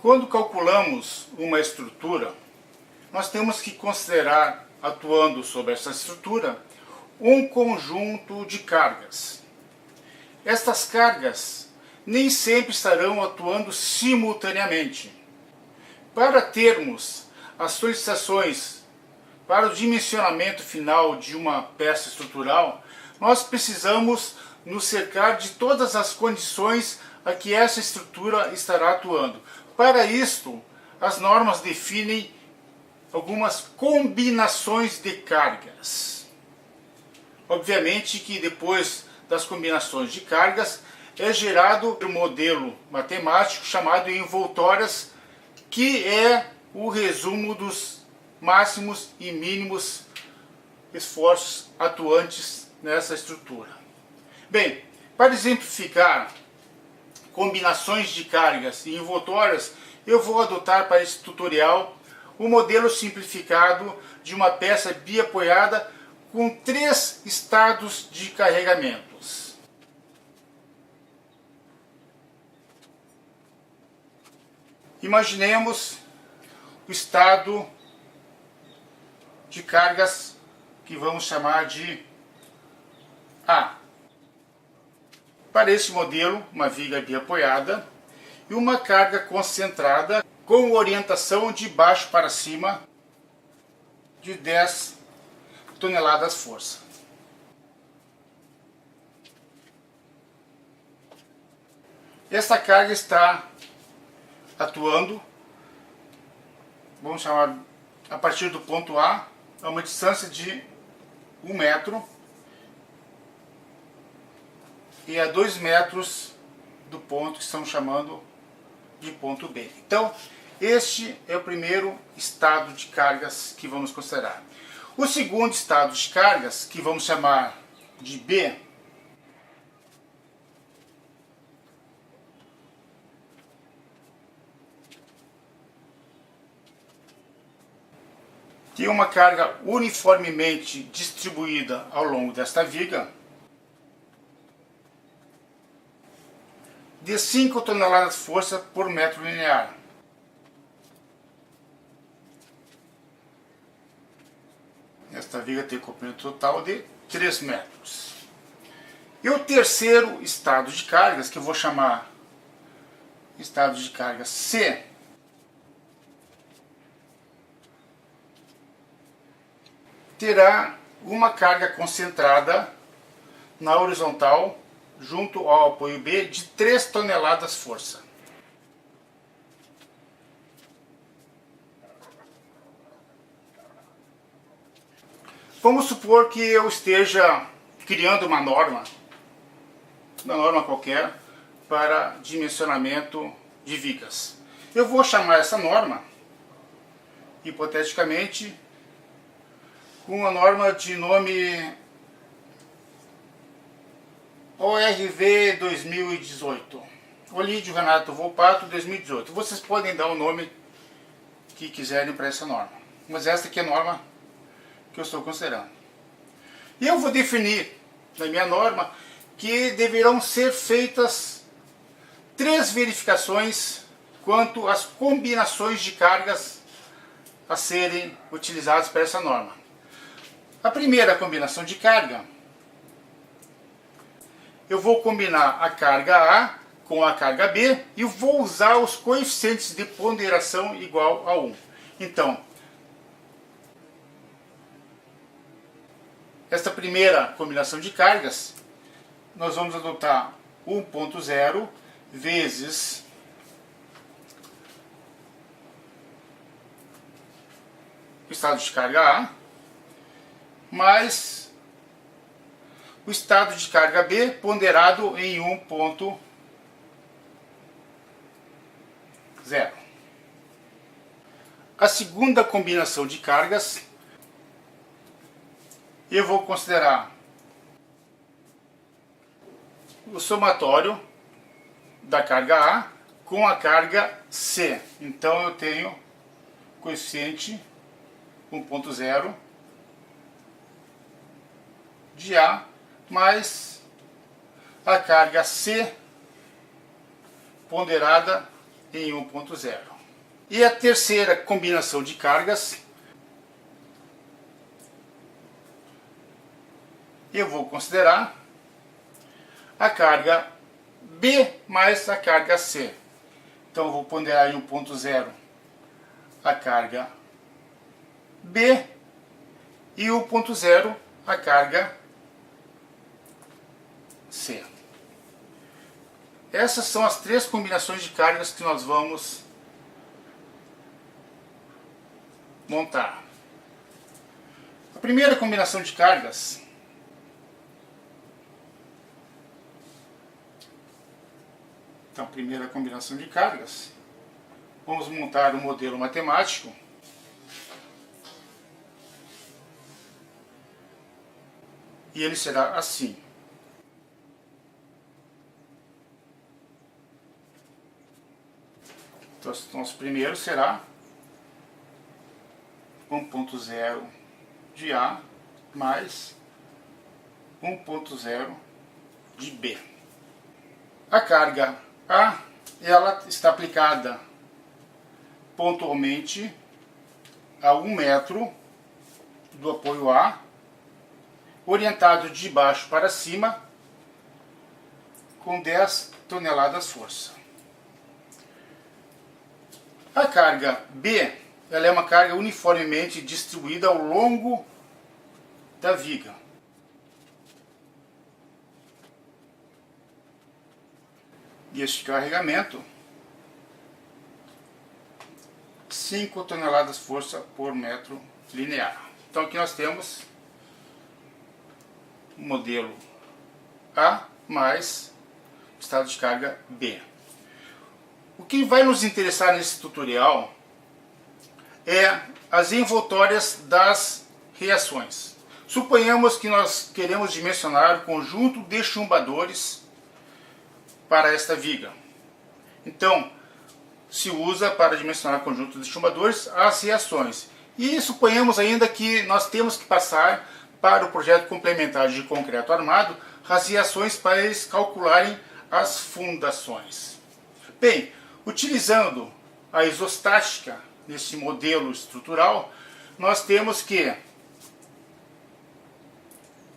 Quando calculamos uma estrutura, nós temos que considerar, atuando sobre essa estrutura, um conjunto de cargas. Estas cargas nem sempre estarão atuando simultaneamente. Para termos as solicitações para o dimensionamento final de uma peça estrutural, nós precisamos nos cercar de todas as condições a que essa estrutura estará atuando. Para isto, as normas definem algumas combinações de cargas. Obviamente que depois das combinações de cargas é gerado um modelo matemático chamado envoltórias, que é o resumo dos máximos e mínimos esforços atuantes nessa estrutura. Bem, para exemplificar combinações de cargas e envoltórias, eu vou adotar para esse tutorial o modelo simplificado de uma peça biapoiada com 3 estados de carregamentos. Imaginemos o estado de cargas que vamos chamar de A. Para esse modelo, uma viga biapoiada e uma carga concentrada com orientação de baixo para cima de 10 toneladas força. Esta carga está atuando, vamos chamar, a partir do ponto A, a uma distância de 1 metro e a 2 metros do ponto que estamos chamando de ponto B. Então, este é o primeiro estado de cargas que vamos considerar. O segundo estado de cargas, que vamos chamar de B, tem uma carga uniformemente distribuída ao longo desta viga de 5 toneladas de força por metro linear. Esta viga tem comprimento total de 3 metros. E o terceiro estado de cargas, que eu vou chamar estado de carga C, terá uma carga concentrada na horizontal, junto ao apoio B, de 3 toneladas força. Vamos supor que eu esteja criando uma norma qualquer, para dimensionamento de vigas. Eu vou chamar essa norma, hipoteticamente, com a norma de nome ORV 2018. Olídio Renato Volpato 2018. Vocês podem dar o nome que quiserem para essa norma. Mas esta aqui é a norma que eu estou considerando. E eu vou definir na minha norma que deverão ser feitas 3 verificações quanto às combinações de cargas a serem utilizadas para essa norma. A primeira combinação de carga, eu vou combinar a carga A com a carga B e vou usar os coeficientes de ponderação igual a 1. Então, esta primeira combinação de cargas, nós vamos adotar 1.0 vezes o estado de carga A, mais o estado de carga B ponderado em 1.0. A segunda combinação de cargas, eu vou considerar o somatório da carga A com a carga C. Então eu tenho coeficiente 1.0 de A mais a carga C ponderada em 1.0. E a terceira combinação de cargas, eu vou considerar a carga B mais a carga C. Então eu vou ponderar em 1.0 a carga B e 1.0 a carga C. Essas são as três combinações de cargas que nós vamos montar. A primeira combinação de cargas vamos montar um modelo matemático e ele será assim. Então, nosso primeiro será 1.0 de A mais 1.0 de B. A carga A, ela está aplicada pontualmente a 1 metro do apoio A, orientado de baixo para cima, com 10 toneladas força. A carga B, ela é uma carga uniformemente distribuída ao longo da viga. E este carregamento, 5 toneladas força por metro linear. Então aqui nós temos o modelo A mais estado de carga B. O que vai nos interessar nesse tutorial é as envoltórias das reações. Suponhamos que nós queremos dimensionar o conjunto de chumbadores para esta viga. Então, se usa para dimensionar o conjunto de chumbadores as reações. E suponhamos ainda que nós temos que passar para o projeto complementar de concreto armado as reações para eles calcularem as fundações. Bem, utilizando a isostática nesse modelo estrutural, nós temos que,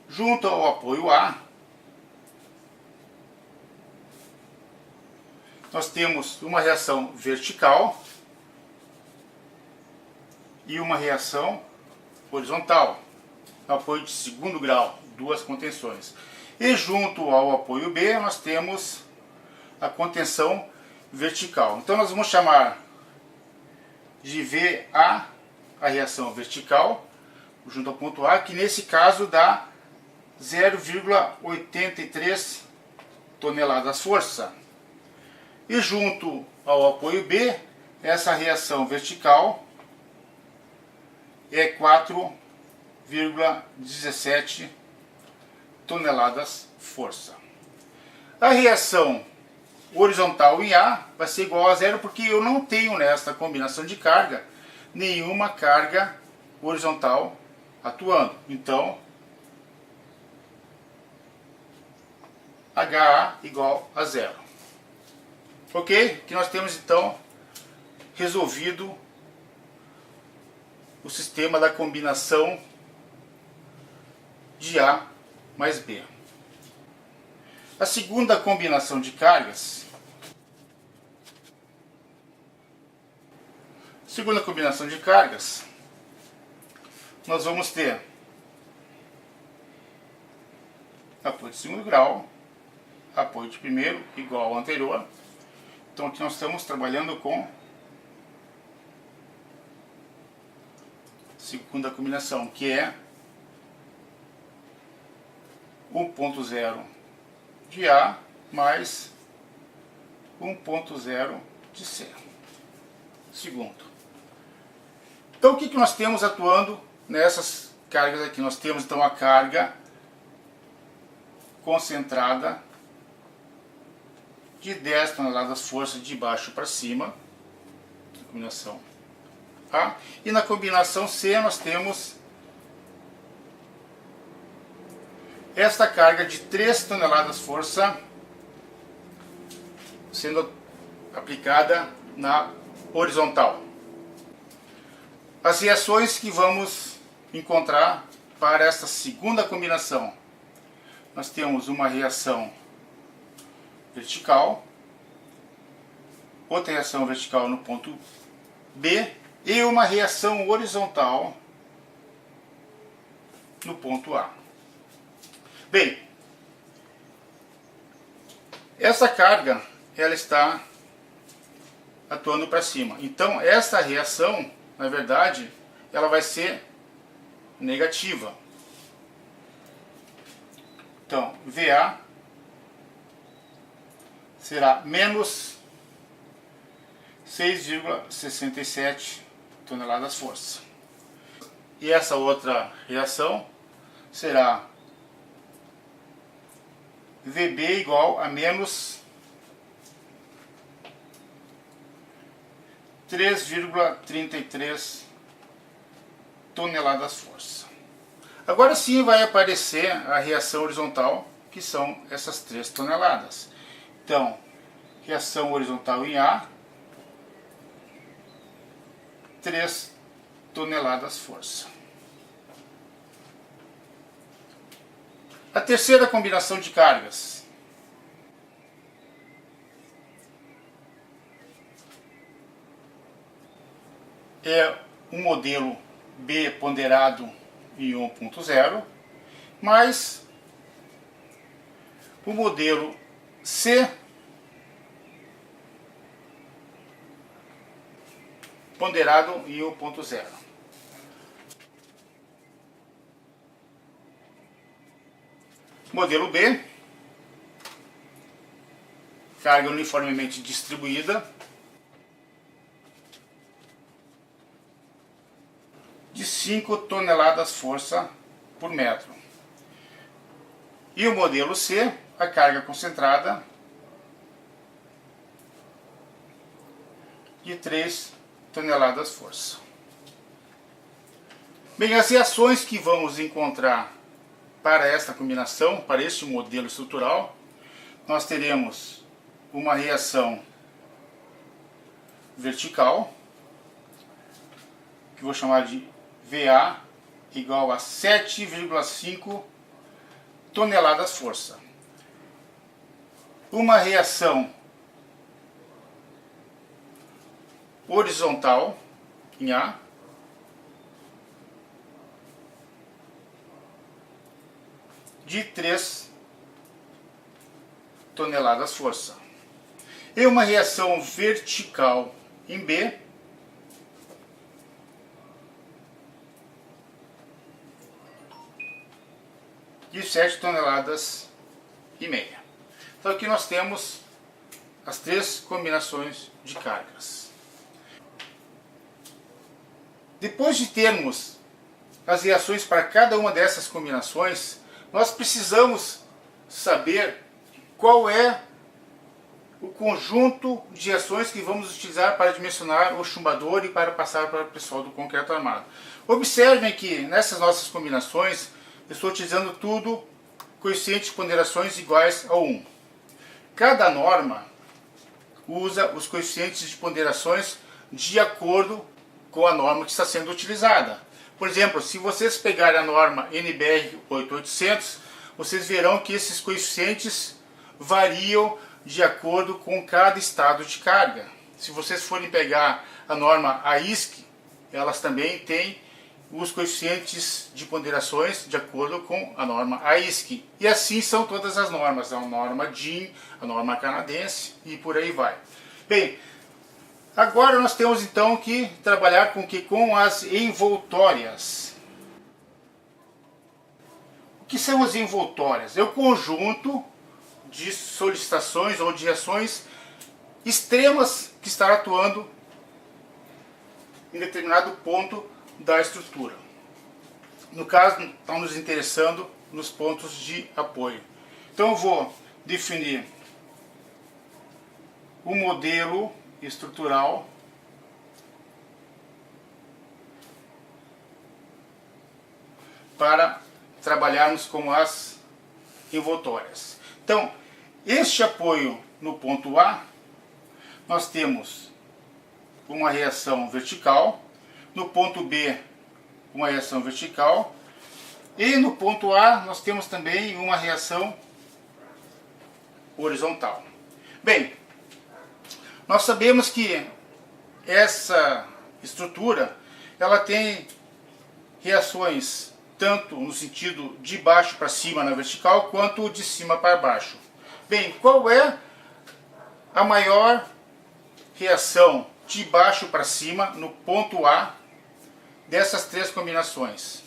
junto ao apoio A, nós temos uma reação vertical e uma reação horizontal, apoio de segundo grau, duas contenções. E junto ao apoio B, nós temos a contenção vertical. Então nós vamos chamar de VA a reação vertical, junto ao ponto A, que nesse caso dá 0,83 toneladas força. E junto ao apoio B, essa reação vertical é 4,17 toneladas força. A reação horizontal em A vai ser igual a zero, porque eu não tenho nesta combinação de carga nenhuma carga horizontal atuando. Então, HA igual a zero. Ok? Que nós temos então resolvido o sistema da combinação de A mais B. A segunda combinação de cargas, nós vamos ter apoio de segundo grau, apoio de primeiro igual ao anterior. Então aqui nós estamos trabalhando com segunda combinação, que é 1.0 de A mais 1.0 de C. Segundo. Então o que nós temos atuando nessas cargas aqui? Nós temos então a carga concentrada de 10 toneladas força de baixo para cima, na combinação A. E na combinação C nós temos esta carga de 3 toneladas força sendo aplicada na horizontal. As reações que vamos encontrar para esta segunda combinação. Nós temos uma reação vertical, outra reação vertical no ponto B e uma reação horizontal no ponto A. Bem, essa carga ela está atuando para cima. Então essa reação, na verdade, ela vai ser negativa. Então, VA será menos 6,67 toneladas força. E essa outra reação será VB igual a menos 3,33 toneladas força. Agora sim vai aparecer a reação horizontal, que são essas 3 toneladas. Então, reação horizontal em A, 3 toneladas força. A terceira combinação de cargas. É um modelo B ponderado em 1.0, mais o modelo C ponderado em 1.0. Modelo B, carga uniformemente distribuída, de 5 toneladas força por metro. E o modelo C, a carga concentrada de 3 toneladas força. Bem, as reações que vamos encontrar para esta combinação, para este modelo estrutural, nós teremos uma reação vertical, que vou chamar de VA igual a 7,5 toneladas força. Uma reação horizontal em A, de 3 toneladas força. E uma reação vertical em B, de 7 toneladas e meia. Então aqui nós temos as 3 combinações de cargas. Depois de termos as reações para cada uma dessas combinações, nós precisamos saber qual é o conjunto de reações que vamos utilizar para dimensionar o chumbador e para passar para o pessoal do concreto armado. Observem que nessas nossas combinações eu estou utilizando tudo coeficientes de ponderações iguais a 1. Cada norma usa os coeficientes de ponderações de acordo com a norma que está sendo utilizada. Por exemplo, se vocês pegarem a norma NBR 8800, vocês verão que esses coeficientes variam de acordo com cada estado de carga. Se vocês forem pegar a norma AISC, elas também têm os coeficientes de ponderações de acordo com a norma AISC. E assim são todas as normas, a norma DIN, a norma canadense e por aí vai. Bem, agora nós temos então que trabalhar com as envoltórias. O que são as envoltórias? É o conjunto de solicitações ou de reações extremas que estará atuando em determinado ponto da estrutura. No caso, estão nos interessando nos pontos de apoio. Então eu vou definir o modelo estrutural para trabalharmos com as envoltórias. Então, este apoio no ponto A, nós temos uma reação vertical, no ponto B uma reação vertical e no ponto A nós temos também uma reação horizontal. Bem, nós sabemos que essa estrutura ela tem reações tanto no sentido de baixo para cima na vertical quanto de cima para baixo. Bem, qual é a maior reação de baixo para cima no ponto A dessas três combinações?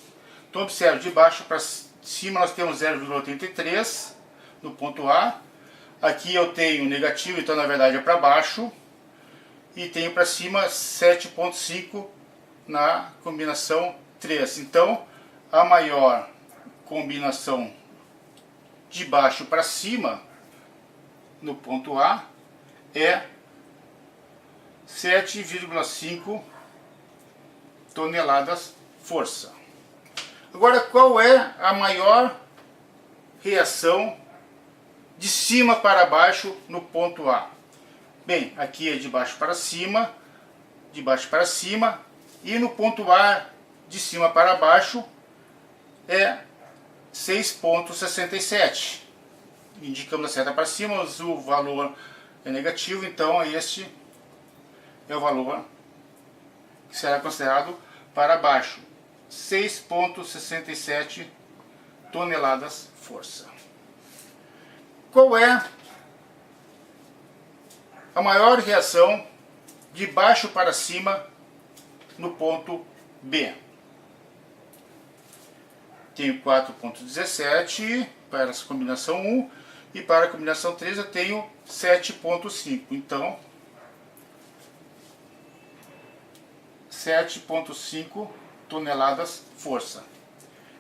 Então observe, de baixo para cima nós temos 0,83 no ponto A. Aqui eu tenho negativo, então na verdade é para baixo. E tenho para cima 7,5 na combinação 3. Então a maior combinação de baixo para cima no ponto A é 7,5 toneladas força. Agora, qual é a maior reação de cima para baixo no ponto A? Bem, aqui é de baixo para cima, e no ponto A, de cima para baixo, é 6,67. Indicamos a seta para cima, o valor é negativo, então este é o valor que será considerado para baixo. 6,67 toneladas força. Qual é a maior reação de baixo para cima no ponto B? Tenho 4,17 para essa combinação 1 e para a combinação 3 eu tenho 7,5. Então, 7,5 toneladas força.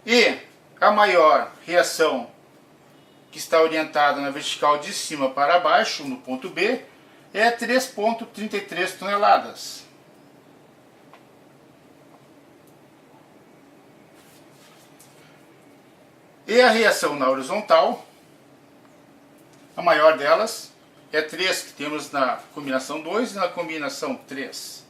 E a maior reação que está orientada na vertical de cima para baixo, no ponto B, é 3,33 toneladas. E a reação na horizontal, a maior delas, é 3, que temos na combinação 2 e na combinação 3.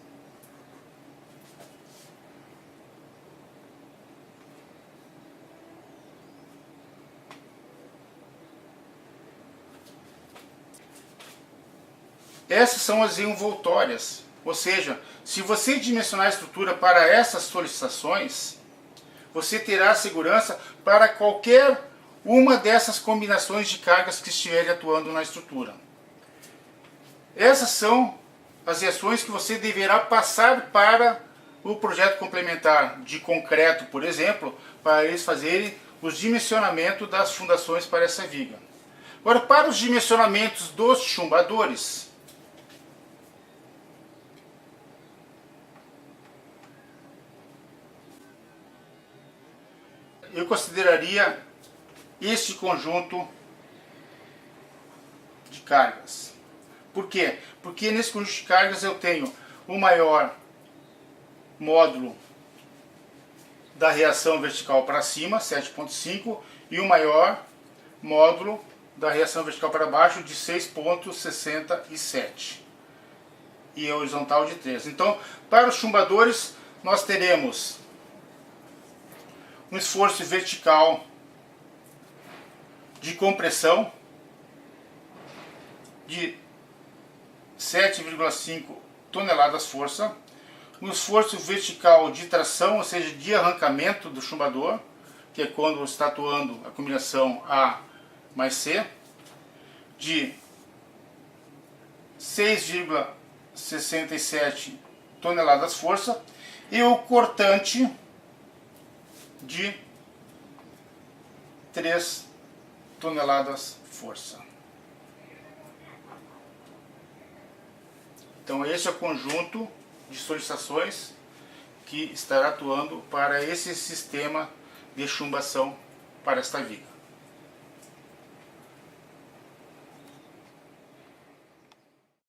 Essas são as envoltórias, ou seja, se você dimensionar a estrutura para essas solicitações, você terá segurança para qualquer uma dessas combinações de cargas que estiverem atuando na estrutura. Essas são as reações que você deverá passar para o projeto complementar de concreto, por exemplo, para eles fazerem os dimensionamentos das fundações para essa viga. Agora, para os dimensionamentos dos chumbadores, eu consideraria este conjunto de cargas. Por quê? Porque nesse conjunto de cargas eu tenho o maior módulo da reação vertical para cima, 7,5, e o maior módulo da reação vertical para baixo de 6,67. E a horizontal de 3. Então, para os chumbadores, nós teremos um esforço vertical de compressão de 7,5 toneladas força, um esforço vertical de tração, ou seja, de arrancamento do chumbador, que é quando está atuando a combinação A mais C, de 6,67 toneladas força, e o cortante de 3 toneladas força. Então esse é o conjunto de solicitações que estará atuando para esse sistema de chumbação para esta viga.